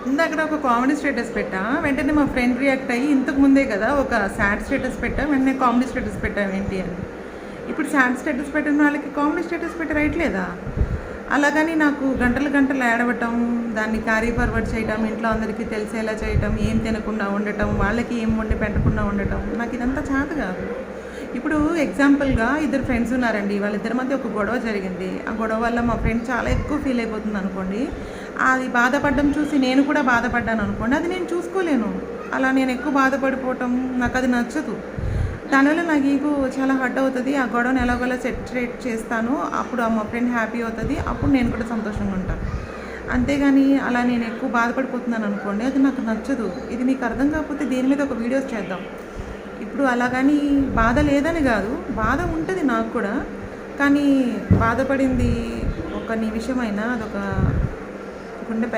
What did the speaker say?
ఇందాకడ ఒక comedy status పెట్టా. వెంటనే మా ఫ్రెండ్ రియాక్ట్ అయ్యి, ఇంతకు ముందే కదా ఒక సాడ్ స్టేటస్ పెట్టా, వెంటనే కామెడీ స్టేటస్ పెట్టావేంటి అని. ఇప్పుడు సాడ్ స్టేటస్ పెట్టిన వాళ్ళకి కామెడీ స్టేటస్ పెట్టి రైట్లేదా? అలాగని నాకు గంటలు గంటలు ఏడవటం, దాన్ని క్యారీ ఫార్వర్డ్ చేయటం, ఇంట్లో అందరికీ తెలిసేలా చేయటం, ఏం తినకుండా ఉండటం, వాళ్ళకి ఏం వండి పెట్టకుండా ఉండటం, నాకు ఇదంతా చేత కాదు. ఇప్పుడు ఎగ్జాంపుల్గా ఇద్దరు ఫ్రెండ్స్ ఉన్నారండి, వాళ్ళిద్దరి మధ్య ఒక గొడవ జరిగింది. ఆ గొడవ వల్ల మా ఫ్రెండ్ చాలా ఎక్కువ ఫీల్ అయిపోతుంది అనుకోండి. అది బాధపడడం చూసి నేను కూడా బాధపడ్డాను అనుకోండి, అది నేను చూసుకోలేను. అలా నేను ఎక్కువ బాధపడిపోవటం నాకు అది నచ్చదు. దానివల్ల నాకు ఈగో చాలా హర్ట్ అవుతుంది. ఆ గొడవను ఎలాగోలా సెటరేట్ చేస్తాను, అప్పుడు మా ఫ్రెండ్ హ్యాపీ అవుతుంది, అప్పుడు నేను కూడా సంతోషంగా ఉంటాను. అంతేగాని అలా నేను ఎక్కువ బాధపడిపోతున్నాను అనుకోండి, అది నాకు నచ్చదు. ఇది మీకు అర్థం కాకపోతే దీని మీద ఒక వీడియోస్ చేద్దాం. ఇప్పుడు అలాగని బాధ లేదని కాదు, బాధ ఉంటుంది నాకు కూడా. కానీ బాధపడింది ఒక నిమిషమైనా అదొక గుండె